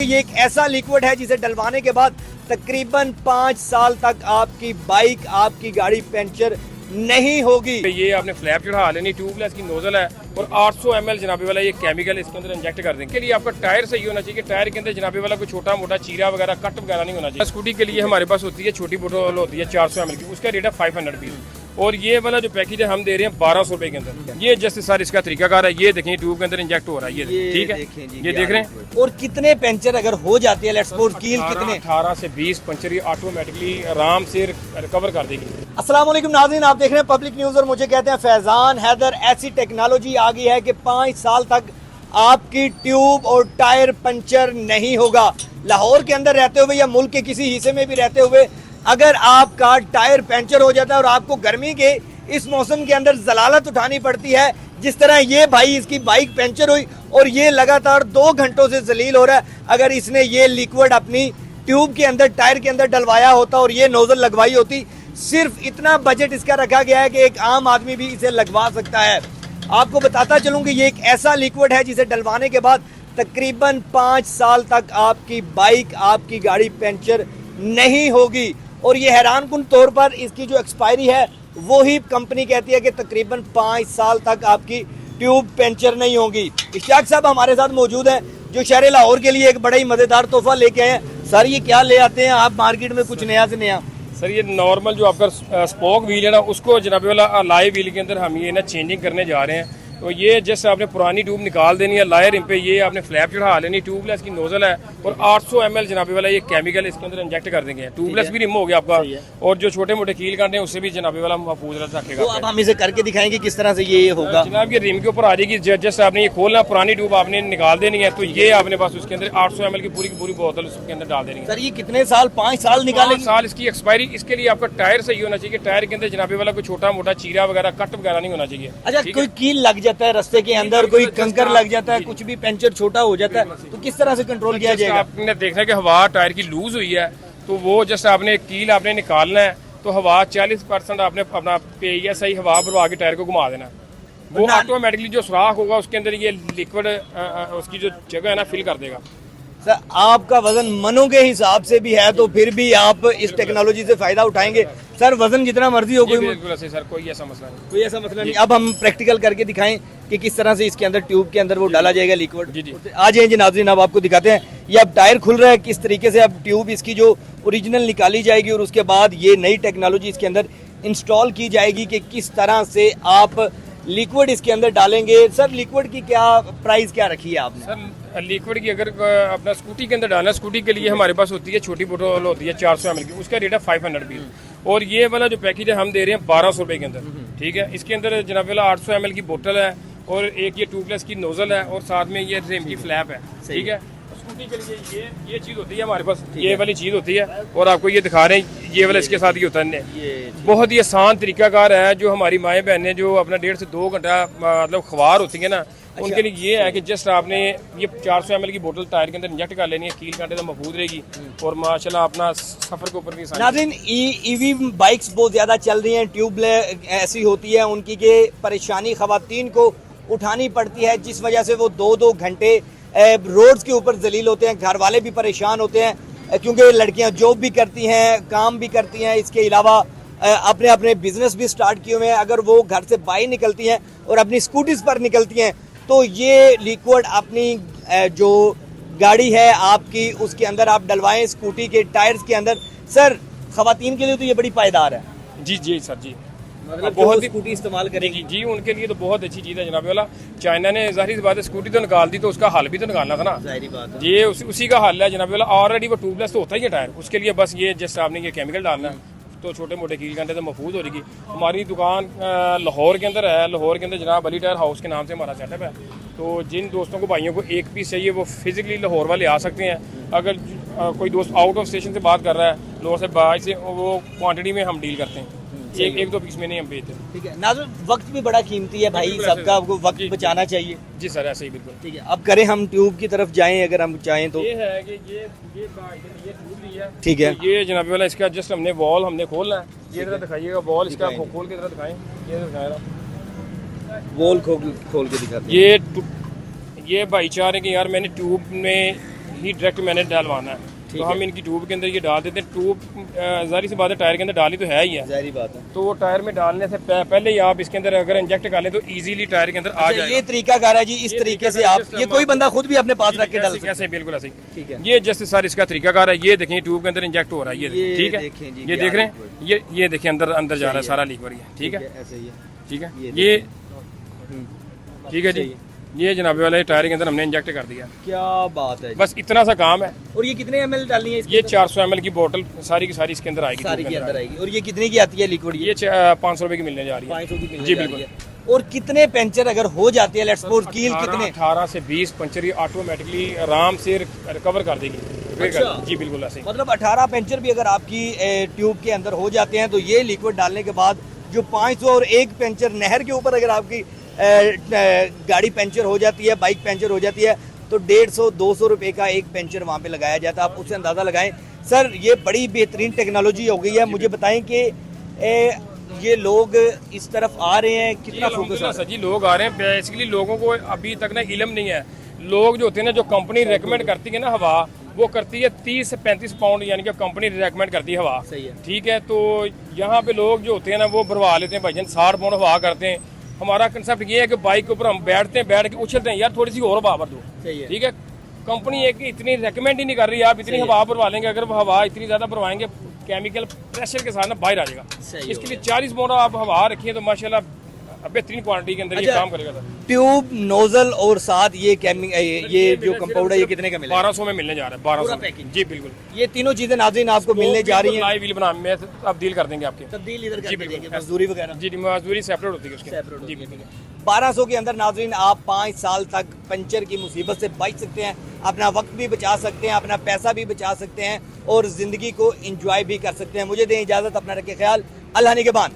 ये एक ऐसा लिक्विड है जिसे डलवाने के बाद तकरीबन 5 साल तक आपकी बाइक, आपकी गाड़ी पंचर नहीं होगी। ये आपने फ्लैप चढ़ा लेनी, ट्यूबलेस की नोजल है और 800 ml जनाबे वाला ये केमिकल इसके अंदर इंजेक्ट कर देंगे। के लिए आपका टायर सही होना चाहिए, टायर के अंदर जनाबे वाला कोई छोटा मोटा चीरा वगैरह कट वगैरह नहीं होना चाहिए। स्कूटी के लिए हमारे पास होती है छोटी बोतल होती है 400 ml की, उसका रेट है 500 रुपीज़ और ये वाला जो पैकेज है हम दे रहे हैं 1200 रुपए के अंदर। ये जैसे सर इसका तरीकाकार है, ये देखें ट्यूब के अंदर इंजेक्ट हो रहा है, ये ठीक है, ये देख रहे हैं। और कितने पंचर अगर हो जाती है, लेट्स सपोज कील कितने 18 से 20 पंचर ये ऑटोमेटिकली आराम से रिकवर कर देगी। अस्सलाम वालेकुम नाज़रीन, आप देख रहे हैं पब्लिक न्यूज़ और मुझे कहते हैं फैज़ान हैदर। ऐसी टेक्नोलॉजी आ गई है कि 5 साल तक आपकी ट्यूब और टायर पंचर नहीं होगा। लाहौर के अंदर रहते हुए या मुल्क के किसी हिस्से में भी रहते हुए अगर आपका टायर पंचर हो जाता है और आपको गर्मी के इस मौसम के अंदर जलालत उठानी पड़ती है, जिस तरह ये भाई इसकी बाइक पंचर हुई और ये लगातार 2 घंटों से जलील हो रहा है, अगर इसने ये लिक्विड अपनी ट्यूब के अंदर, टायर के अंदर डलवाया होता और ये नोजल लगवाई होती, सिर्फ इतना बजट इसका रखा गया है कि एक आम आदमी भी इसे लगवा सकता है। आपको बताता चलूं कि ये एक ऐसा लिक्विड है जिसे डलवाने के बाद तकरीबन 5 साल तक आपकी बाइक, आपकी गाड़ी पंचर नहीं होगी। और ये हैरानकुन तौर पर इसकी जो एक्सपायरी है वो ही कंपनी कहती है कि तकरीबन 5 साल तक आपकी ट्यूब पंचर नहीं होगी। इश्तियाक साहब हमारे साथ मौजूद हैं जो शहर लाहौर के लिए एक बड़ा ही मज़ेदार तोहफा लेके आए हैं। सर ये क्या ले आते हैं आप मार्केट में, कुछ नया से नया? सर ये नॉर्मल जो आपका स्पोक व्हील है ना, उसको जनाबे वाला लाइव व्हील के अंदर हम ये ना चेंजिंग करने जा रहे हैं। तो ये जैसे आपने पुरानी ट्यूब निकाल देनी है, लायर इन पे ये आपने फ्लैप चढ़ा लेनी, ट्यूबलेस की नोजल है और 800 ml जनाबे वाला ये केमिकल इसके अंदर इंजेक्ट कर देंगे। ट्यूबलेस भी रिम हो गया आपका और जो छोटे मोटे कील कांटे हैं उससे भी जनाबे वाला महफूज रखेगा। तो अब हम इसे करके दिखाएंगे किस तरह से ये होगा। जनाब ये रिम के ऊपर आ जाएगी, जैसे आपने ये खोलना, पुरानी ट्यूब आपने निकाल देनी है, तो ये आपने बस उसके अंदर 800 ml की पूरी बोतल उसके अंदर डाल देनी है। सर ये कितने साल, 5 साल निकालेंगे? 5 साल इसकी एक्सपायरी। इसके लिए आपका टायर सही होना चाहिए, टायर के अंदर जनाबे वाला कोई छोटा मोटा चीरा वगैरह कट वगैरह नहीं होना चाहिए। अच्छा, कोई कील लग जाता है रास्ते के अंदर, कोई कंकर लग जाता है, कुछ भी पंचर छोटा हो जाता है, तो किस तरह से कंट्रोल किया जाएगा? आपने देखना है कि हवा टायर की लूज हुई है, तो वो जैसे आपने कील आपने निकालना है, तो हवा 40% आपने अपना PSI हवा भरवा के टायर को घुमा देना, वो ऑटोमेटिकली जो सुराख होगा उसके अंदर ये लिक्विड उसकी जो जगह है ना फिल कर देगा। सर आपका वजन मनों के हिसाब से भी है, तो फिर भी आप इस टेक्नोलॉजी से फायदा उठाएंगे? सर वजन जितना मर्जी हो, सर कोई ऐसा मसला नहीं, कोई ऐसा मसला नहीं। अब हम प्रैक्टिकल करके दिखाएं कि किस तरह से इसके अंदर ट्यूब के अंदर वो डाला जाएगा लिक्विड। जी। आ जाइए जी नाज़रीन, अब आपको दिखाते हैं। ये अब टायर खुल रहा है, किस तरीके से अब ट्यूब इसकी जो ओरिजिनल निकाली जाएगी और उसके बाद ये नई टेक्नोलॉजी इसके अंदर इंस्टॉल की जाएगी कि किस तरह से आप लिक्विड इसके अंदर डालेंगे। सर लिक्विड की क्या प्राइस क्या रखी है आपने? सर लिक्विड की अगर अपना स्कूटी के अंदर डालना, स्कूटी के लिए हमारे पास होती है छोटी बोतल होती है 400 ml की, उसका रेट है 500 रुपीज़ और ये वाला जो पैकेज है हम दे रहे हैं 1200 रुपए के अंदर, ठीक है। इसके अंदर जनाब वाला 800 ml की बोतल है और एक ये ट्यूबलेस की नोजल है और साथ में ये रिम की फ्लैप है, ठीक है। स्कूटी के लिए ये चीज़ होती है हमारे पास, ये वाली चीज़ होती है और आपको ये दिखा रहे हैं, ये वाला इसके साथ ही होता है। बहुत ही आसान तरीकाकार है, जो हमारी माएँ बहनें जो अपना 1.5 से 2 घंटा मतलब ख्वार होती है ना, उनके लिए ये है कि जस्ट आपने ये 400 ml की बोतल टायर के अंदर इंजेक्ट कर लेनी है, कील कांटे तो महफूज रहेगी और माशाल्लाह अपना सफर के ऊपर भी। नाज़रीन ईवी बाइक्स बहुत ज़्यादा चल रही हैं, ट्यूबलेस ऐसी होती है उनकी कि परेशानी ख़वातीन को उठानी पड़ती है, जिस वजह से वो 2-2 घंटे रोड्स के ऊपर जलील होते हैं। घर वाले भी परेशान होते हैं क्योंकि लड़कियां जॉब भी करती हैं, काम भी करती हैं, इसके अलावा अपने अपने बिजनेस भी स्टार्ट किए हुए हैं। अगर वो घर से बाहर निकलती हैं और अपनी स्कूटीज पर निकलती हैं तो ये लिक्विड अपनी जो गाड़ी है आपकी उसके अंदर आप डलवाएं, स्कूटी के टायर्स के अंदर। सर ख़वातीन के लिए तो ये बड़ी पायदार है। जी सर जी, मतलब बहुत स्कूटी इस्तेमाल करेगी जी, उनके लिए तो बहुत अच्छी चीज़ है जनाब वाला। चाइना ने जाहिर सी बात है स्कूटी तो निकाल दी, तो उसका हल भी तो निकालना था ना, जाहिर बात है। ये उसी का हल है जनाब वाला। ऑलरेडी वो ट्यूबलेस तो होता ही है टायर, उसके लिए बस ये जैसे आपने ये केमिकल डालना है तो छोटे मोटे कील कांटे तो महफूज हो जाएगी। हमारी दुकान लाहौर के अंदर है, लाहौर के अंदर जनाब अली टायर हाउस के नाम से हमारा सेटअप है। तो जिन दोस्तों को भाइयों को एक पीस चाहिए वो फिजिकली लाहौर वाले आ सकते हैं। अगर कोई दोस्त आउट ऑफ स्टेशन से बात कर रहा है, लाहौर से बाहर से, वो क्वांटिटी में हम डील करते हैं, एक 2 पीस में नहीं हम बेचते। ठीक है नाज़रीन, वक्त भी बड़ा कीमती है भाई, सबका आपको वक्त बचाना चाहिए। जी सर, ऐसे ही बिल्कुल। ठीक है, अब करें हम ट्यूब की तरफ जाएं अगर हम चाहें तो। ये है कि ये ट्यूब ली है, ठीक है। तो ये जनाब वाला इसका जस्ट हमने वॉल हमने खोलना है, ये जरा दिखाइएगा वॉल इसका खोल के जरा दिखाएं, ये दिखाएगा वॉल खोल के दिखाते हैं। ये भाई चाह रहे कि यार मैंने ट्यूब में ही डायरेक्ट मैंने डलवाना है, तो हम इनकी ट्यूब के अंदर ये डाल देते हैं। ट्यूब जारी सी बात है, टायर के अंदर डाली तो है ही है, जाहिर बात है। तो वो टायर में डालने से पहले ही आप इसके अंदर अगर इंजेक्ट कर लें तो इजीली टायर के अंदर आ जाएगा। ये तरीका कार है जी, इस तरीके से आप, ये कोई बंदा खुद भी अपने पास रख के डाल सकता है। कैसे? बिल्कुल ऐसे ही। ठीक है, ये जस्ट सर इसका तरीकाकार है। ये देखें ट्यूब के अंदर इंजेक्ट हो रहा है, ये ठीक है, देखें जी, ये देख रहे हैं, ये देखें अंदर अंदर जा रहा है सारा लीक है, ठीक है, ऐसे ही है। ठीक है, ये ठीक है जी, ये जनाबे वाले टायर के अंदर हमने इंजेक्ट कर दिया। क्या बात है, बस इतना सा काम है। और ये कितने ml डालनी है? ये 400 ml की बोतल सारी की सारी इसके अंदर आएगी, सारी के अंदर आएगी। और ये कितने की आती है लिक्विड? ये 500 रुपए की मिलने जा रही है। 500 की मिलने जी जा बिल्कुल। रही है। और कितने पंचर अगर हो जाती है, लेट्स सपोज कील कितने? 18 से 20 पंचर ये ऑटोमेटिकली आराम से रिकवर कर देगी। अच्छा। जी बिल्कुल ऐसे ही। मतलब 18 पंचर भी अगर आपकी ट्यूब के अंदर हो जाते हैं तो ये लिक्विड डालने के बाद जो 500 और एक पंचर नहर के ऊपर अगर आपकी गाड़ी पंचर हो जाती है, बाइक पंचर हो जाती है, तो 150-200 रुपए का एक पंचर वहाँ पे लगाया जाता है। आप उससे अंदाज़ा लगाएं। सर ये बड़ी बेहतरीन टेक्नोलॉजी हो गई है। मुझे बताएं कि ये लोग इस तरफ आ रहे हैं, कितना फोकस सर जी लोग आ रहे हैं। बेसिकली लोगों को अभी तक ना इल्म नहीं है। लोग जो होते हैं ना, जो कंपनी रेकमेंड करती है ना हवा, वो करती है 30 से 35 पाउंड, यानी कि कंपनी रेकमेंड करती है हवा। सही है। ठीक है, तो यहाँ पे लोग जो होते हैं ना वो भरवा लेते हैं भाईजान, 60 पाउंड हवा करते हैं। हमारा कंसेप्ट ये है कि बाइक के ऊपर हम बैठते हैं, बैठ के उछलते हैं, यार थोड़ी सी और हवा भर दो। सही है। ठीक है, कंपनी एक इतनी रेकमेंड ही नहीं कर रही, आप इतनी हवा भरवा लेंगे, अगर वो हवा इतनी ज़्यादा भरवाएंगे केमिकल प्रेशर के साथ ना बाहर आ जाएगा। इसके लिए 40 पाउंड आप हवा रखिए तो माशाल्लाह बेहतरीन क्वालिटी के अंदर ये काम करेगा सर। ट्यूब, नोजल और साथ ये जो कंपाउंड है, ये कितने का मिलेगा? 1200 में मिलने जा रहा है। 1200 पैकिंग। जी बिल्कुल। ये तीनों चीजें नाज़रीन आपको मिलने जा रही हैं। लाइव व्हील बना में तब्दील कर देंगे आपके। तब्दील इधर जी कर देंगे, बिल्कुल। मजदूरी वगैरह। जी मजदूरी सेपरेट होती है उसकी। सेपरेट जी होती है। बिल्कुल। 1200 के अंदर नाज़रीन आप 5 साल तक पंचर की मुसीबत से बच सकते हैं, अपना वक्त भी बचा सकते हैं, अपना पैसा भी बचा सकते हैं और ज़िंदगी को इंजॉय भी कर सकते हैं। मुझे दें इजाज़त, अपना रखें ख्याल। अल्लाह निगहबान।